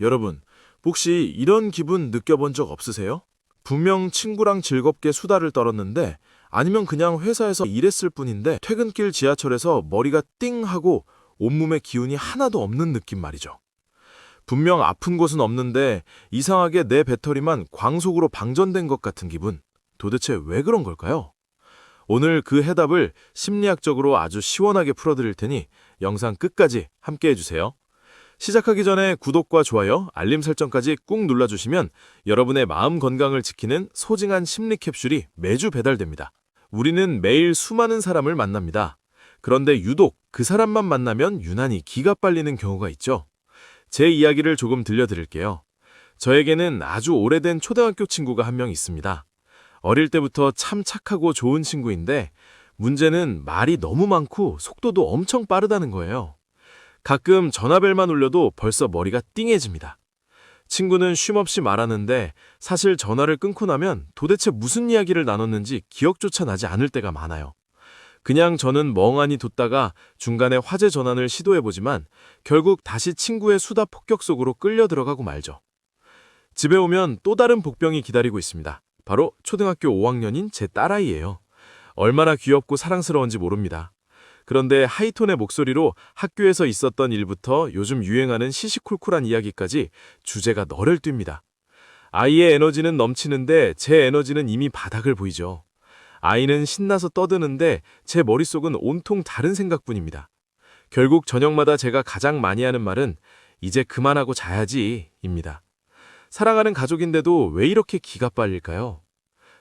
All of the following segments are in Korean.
여러분, 혹시 이런 기분 느껴본 적 없으세요? 분명 친구랑 즐겁게 수다를 떨었는데 아니면 그냥 회사에서 일했을 뿐인데 퇴근길 지하철에서 머리가 띵 하고 온몸에 기운이 하나도 없는 느낌 말이죠. 분명 아픈 곳은 없는데 이상하게 내 배터리만 광속으로 방전된 것 같은 기분. 도대체 왜 그런 걸까요? 오늘 그 해답을 심리학적으로 아주 시원하게 풀어드릴 테니 영상 끝까지 함께 해주세요. 시작하기 전에 구독과 좋아요, 알림 설정까지 꾹 눌러주시면 여러분의 마음 건강을 지키는 소중한 심리 캡슐이 매주 배달됩니다. 우리는 매일 수많은 사람을 만납니다. 그런데 유독 그 사람만 만나면 유난히 기가 빨리는 경우가 있죠. 제 이야기를 조금 들려드릴게요. 저에게는 아주 오래된 초등학교 친구가 한 명 있습니다. 어릴 때부터 참 착하고 좋은 친구인데 문제는 말이 너무 많고 속도도 엄청 빠르다는 거예요. 가끔 전화벨만 울려도 벌써 머리가 띵해집니다. 친구는 쉼없이 말하는데 사실 전화를 끊고 나면 도대체 무슨 이야기를 나눴는지 기억조차 나지 않을 때가 많아요. 그냥 저는 멍하니 뒀다가 중간에 화제 전환을 시도해보지만 결국 다시 친구의 수다 폭격 속으로 끌려 들어가고 말죠. 집에 오면 또 다른 복병이 기다리고 있습니다. 바로 초등학교 5학년인 제 딸아이예요. 얼마나 귀엽고 사랑스러운지 모릅니다. 그런데 하이톤의 목소리로 학교에서 있었던 일부터 요즘 유행하는 시시콜콜한 이야기까지 주제가 너를 띱니다. 아이의 에너지는 넘치는데 제 에너지는 이미 바닥을 보이죠. 아이는 신나서 떠드는데 제 머릿속은 온통 다른 생각뿐입니다. 결국 저녁마다 제가 가장 많이 하는 말은 이제 그만하고 자야지 입니다. 사랑하는 가족인데도 왜 이렇게 기가 빨릴까요?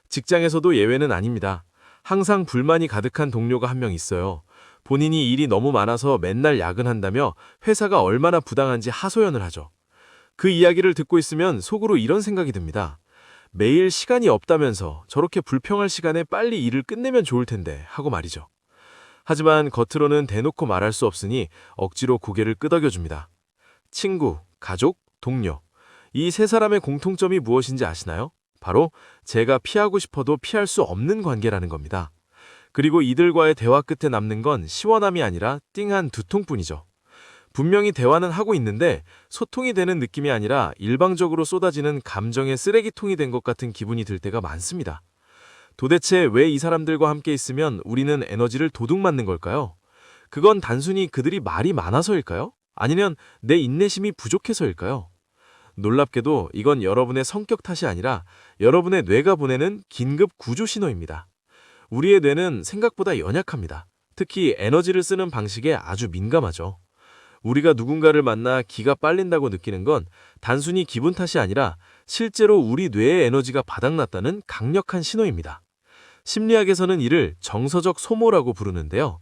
직장에서도 예외는 아닙니다. 항상 불만이 가득한 동료가 한 명 있어요. 본인이 일이 너무 많아서 맨날 야근한다며 회사가 얼마나 부당한지 하소연을 하죠. 그 이야기를 듣고 있으면 속으로 이런 생각이 듭니다. 매일 시간이 없다면서 저렇게 불평할 시간에 빨리 일을 끝내면 좋을 텐데 하고 말이죠. 하지만 겉으로는 대놓고 말할 수 없으니 억지로 고개를 끄덕여줍니다. 친구, 가족, 동료. 이 세 사람의 공통점이 무엇인지 아시나요? 바로 제가 피하고 싶어도 피할 수 없는 관계라는 겁니다. 그리고 이들과의 대화 끝에 남는 건 시원함이 아니라 띵한 두통뿐이죠. 분명히 대화는 하고 있는데 소통이 되는 느낌이 아니라 일방적으로 쏟아지는 감정의 쓰레기통이 된 것 같은 기분이 들 때가 많습니다. 도대체 왜 이 사람들과 함께 있으면 우리는 에너지를 도둑맞는 걸까요? 그건 단순히 그들이 말이 많아서일까요? 아니면 내 인내심이 부족해서일까요? 놀랍게도 이건 여러분의 성격 탓이 아니라 여러분의 뇌가 보내는 긴급 구조 신호입니다. 우리의 뇌는 생각보다 연약합니다. 특히 에너지를 쓰는 방식에 아주 민감하죠. 우리가 누군가를 만나 기가 빨린다고 느끼는 건 단순히 기분 탓이 아니라 실제로 우리 뇌의 에너지가 바닥났다는 강력한 신호입니다. 심리학에서는 이를 정서적 소모라고 부르는데요.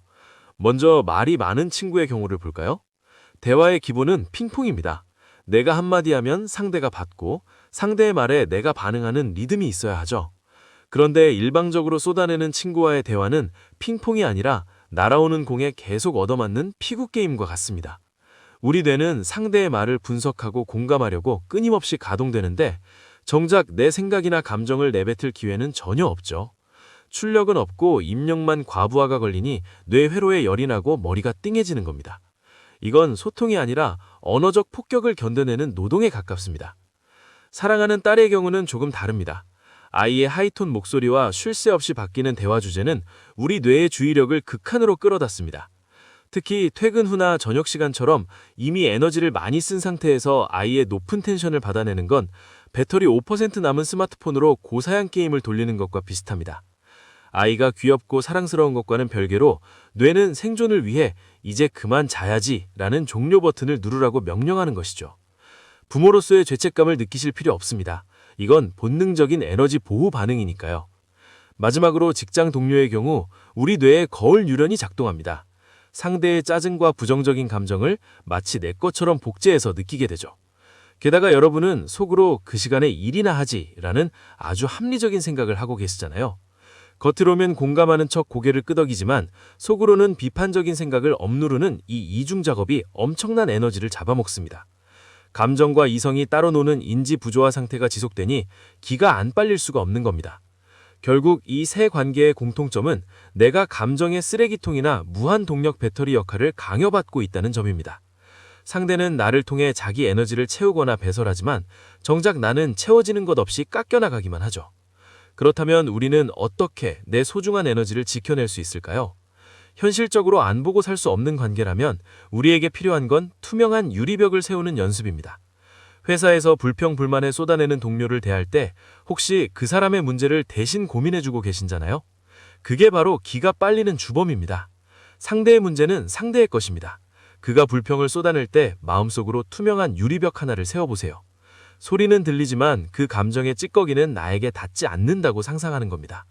먼저 말이 많은 친구의 경우를 볼까요? 대화의 기본은 핑퐁입니다. 내가 한마디 하면 상대가 받고 상대의 말에 내가 반응하는 리듬이 있어야 하죠. 그런데 일방적으로 쏟아내는 친구와의 대화는 핑퐁이 아니라 날아오는 공에 계속 얻어맞는 피구 게임과 같습니다. 우리 뇌는 상대의 말을 분석하고 공감하려고 끊임없이 가동되는데 정작 내 생각이나 감정을 내뱉을 기회는 전혀 없죠. 출력은 없고 입력만 과부하가 걸리니 뇌 회로에 열이 나고 머리가 띵해지는 겁니다. 이건 소통이 아니라 언어적 폭격을 견뎌내는 노동에 가깝습니다. 사랑하는 딸의 경우는 조금 다릅니다. 아이의 하이톤 목소리와 쉴 새 없이 바뀌는 대화 주제는 우리 뇌의 주의력을 극한으로 끌어닫습니다. 특히 퇴근 후나 저녁 시간처럼 이미 에너지를 많이 쓴 상태에서 아이의 높은 텐션을 받아내는 건 배터리 5% 남은 스마트폰으로 고사양 게임을 돌리는 것과 비슷합니다. 아이가 귀엽고 사랑스러운 것과는 별개로 뇌는 생존을 위해 이제 그만 자야지 라는 종료 버튼을 누르라고 명령하는 것이죠. 부모로서의 죄책감을 느끼실 필요 없습니다. 이건 본능적인 에너지 보호 반응이니까요. 마지막으로 직장 동료의 경우 우리 뇌에 거울 유련이 작동합니다. 상대의 짜증과 부정적인 감정을 마치 내 것처럼 복제해서 느끼게 되죠. 게다가 여러분은 속으로 그 시간에 일이나 하지라는 아주 합리적인 생각을 하고 계시잖아요. 겉으로면 공감하는 척 고개를 끄덕이지만 속으로는 비판적인 생각을 억누르는 이 이중 작업이 엄청난 에너지를 잡아먹습니다. 감정과 이성이 따로 노는 인지 부조화 상태가 지속되니 기가 안 빨릴 수가 없는 겁니다. 결국 이 세 관계의 공통점은 내가 감정의 쓰레기통이나 무한 동력 배터리 역할을 강요받고 있다는 점입니다. 상대는 나를 통해 자기 에너지를 채우거나 배설하지만 정작 나는 채워지는 것 없이 깎여나가기만 하죠. 그렇다면 우리는 어떻게 내 소중한 에너지를 지켜낼 수 있을까요? 현실적으로 안 보고 살 수 없는 관계라면 우리에게 필요한 건 투명한 유리벽을 세우는 연습입니다. 회사에서 불평불만에 쏟아내는 동료를 대할 때 혹시 그 사람의 문제를 대신 고민해주고 계신잖아요? 그게 바로 기가 빨리는 주범입니다. 상대의 문제는 상대의 것입니다. 그가 불평을 쏟아낼 때 마음속으로 투명한 유리벽 하나를 세워보세요. 소리는 들리지만 그 감정의 찌꺼기는 나에게 닿지 않는다고 상상하는 겁니다.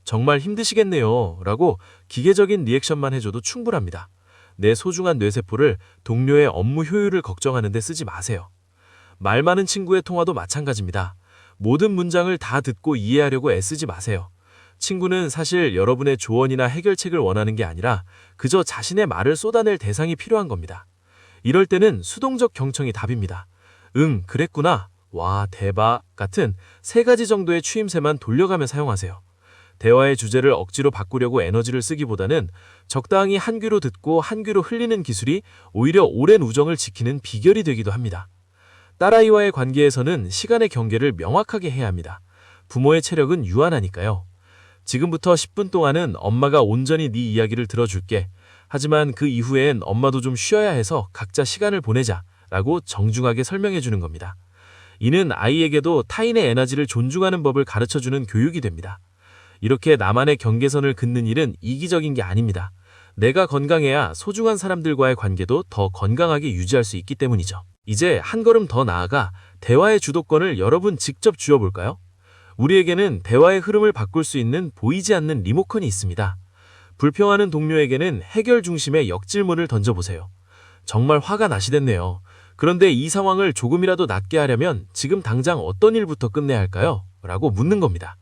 정말 힘드시겠네요 라고 기계적인 리액션만 해줘도 충분합니다. 내 소중한 뇌세포를 동료의 업무 효율을 걱정하는 데 쓰지 마세요. 말 많은 친구의 통화도 마찬가지입니다. 모든 문장을 다 듣고 이해하려고 애쓰지 마세요. 친구는 사실 여러분의 조언이나 해결책을 원하는 게 아니라 그저 자신의 말을 쏟아낼 대상이 필요한 겁니다. 이럴 때는 수동적 경청이 답입니다. 응, 그랬구나. 와, 대박. 같은 3가지 정도의 추임새만 돌려가며 사용하세요. 대화의 주제를 억지로 바꾸려고 에너지를 쓰기보다는 적당히 한 귀로 듣고 한 귀로 흘리는 기술이 오히려 오랜 우정을 지키는 비결이 되기도 합니다. 딸아이와의 관계에서는 시간의 경계를 명확하게 해야 합니다. 부모의 체력은 유한하니까요. 지금부터 10분 동안은 엄마가 온전히 네 이야기를 들어줄게. 하지만 그 이후엔 엄마도 좀 쉬어야 해서 각자 시간을 보내자 라고 정중하게 설명해 주는 겁니다. 이는 아이에게도 타인의 에너지를 존중하는 법을 가르쳐주는 교육이 됩니다. 이렇게 나만의 경계선을 긋는 일은 이기적인 게 아닙니다. 내가 건강해야 소중한 사람들과의 관계도 더 건강하게 유지할 수 있기 때문이죠. 이제 한 걸음 더 나아가 대화의 주도권을 여러분 직접 쥐어볼까요? 우리에게는 대화의 흐름을 바꿀 수 있는 보이지 않는 리모컨이 있습니다. 불평하는 동료에게는 해결 중심의 역질문을 던져보세요. 정말 화가 나시겠네요. 그런데 이 상황을 조금이라도 낫게 하려면 지금 당장 어떤 일부터 끝내야 할까요? 라고 묻는 겁니다.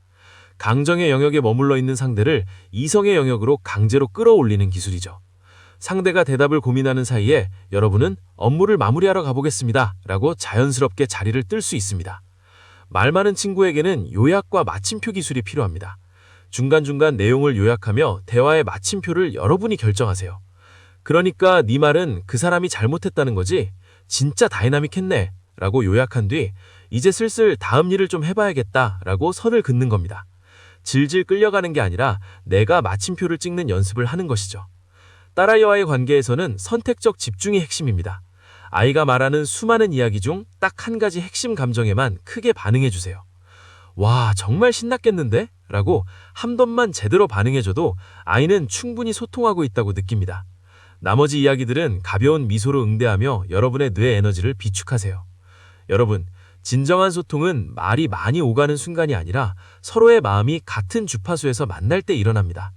강정의 영역에 머물러 있는 상대를 이성의 영역으로 강제로 끌어올리는 기술이죠. 상대가 대답을 고민하는 사이에 여러분은 업무를 마무리하러 가보겠습니다 라고 자연스럽게 자리를 뜰 수 있습니다. 말 많은 친구에게는 요약과 마침표 기술이 필요합니다. 중간중간 내용을 요약하며 대화의 마침표를 여러분이 결정하세요. 그러니까 네 말은 그 사람이 잘못했다는 거지? 진짜 다이나믹했네 라고 요약한 뒤 이제 슬슬 다음 일을 좀 해봐야겠다 라고 선을 긋는 겁니다. 질질 끌려가는 게 아니라 내가 마침표를 찍는 연습을 하는 것이죠. 딸아이와의 관계에서는 선택적 집중이 핵심입니다. 아이가 말하는 수많은 이야기 중 딱 한 가지 핵심 감정에만 크게 반응해주세요. 와, 정말 신났겠는데? 라고 한 번만 제대로 반응해줘도 아이는 충분히 소통하고 있다고 느낍니다. 나머지 이야기들은 가벼운 미소로 응대하며 여러분의 뇌 에너지를 비축하세요. 여러분, 진정한 소통은 말이 많이 오가는 순간이 아니라 서로의 마음이 같은 주파수에서 만날 때 일어납니다.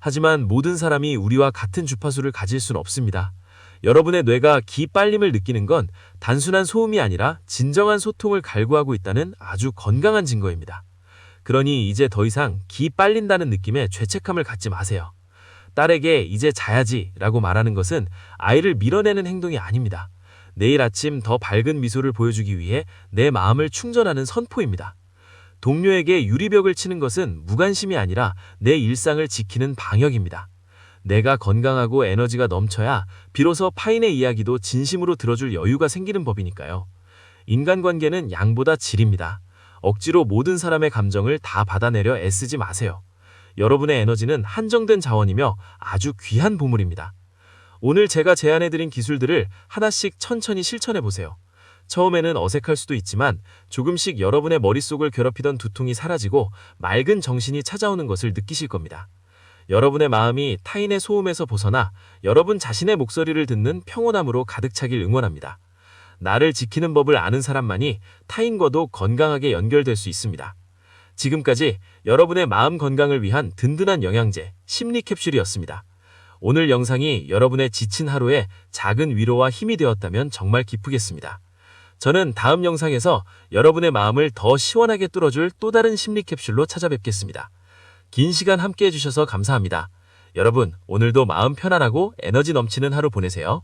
하지만 모든 사람이 우리와 같은 주파수를 가질 수는 없습니다. 여러분의 뇌가 기 빨림을 느끼는 건 단순한 소음이 아니라 진정한 소통을 갈구하고 있다는 아주 건강한 증거입니다. 그러니 이제 더 이상 기 빨린다는 느낌에 죄책감을 갖지 마세요. 딸에게 이제 자야지 라고 말하는 것은 아이를 밀어내는 행동이 아닙니다. 내일 아침 더 밝은 미소를 보여주기 위해 내 마음을 충전하는 선포입니다. 동료에게 유리벽을 치는 것은 무관심이 아니라 내 일상을 지키는 방역입니다. 내가 건강하고 에너지가 넘쳐야 비로소 타인의 이야기도 진심으로 들어줄 여유가 생기는 법이니까요. 인간관계는 양보다 질입니다. 억지로 모든 사람의 감정을 다 받아내려 애쓰지 마세요. 여러분의 에너지는 한정된 자원이며 아주 귀한 보물입니다. 오늘 제가 제안해드린 기술들을 하나씩 천천히 실천해보세요. 처음에는 어색할 수도 있지만 조금씩 여러분의 머릿속을 괴롭히던 두통이 사라지고 맑은 정신이 찾아오는 것을 느끼실 겁니다. 여러분의 마음이 타인의 소음에서 벗어나 여러분 자신의 목소리를 듣는 평온함으로 가득 차길 응원합니다. 나를 지키는 법을 아는 사람만이 타인과도 건강하게 연결될 수 있습니다. 지금까지 여러분의 마음 건강을 위한 든든한 영양제, 심리 캡슐이었습니다. 오늘 영상이 여러분의 지친 하루에 작은 위로와 힘이 되었다면 정말 기쁘겠습니다. 저는 다음 영상에서 여러분의 마음을 더 시원하게 뚫어줄 또 다른 심리 캡슐로 찾아뵙겠습니다. 긴 시간 함께 해주셔서 감사합니다. 여러분, 오늘도 마음 편안하고 에너지 넘치는 하루 보내세요.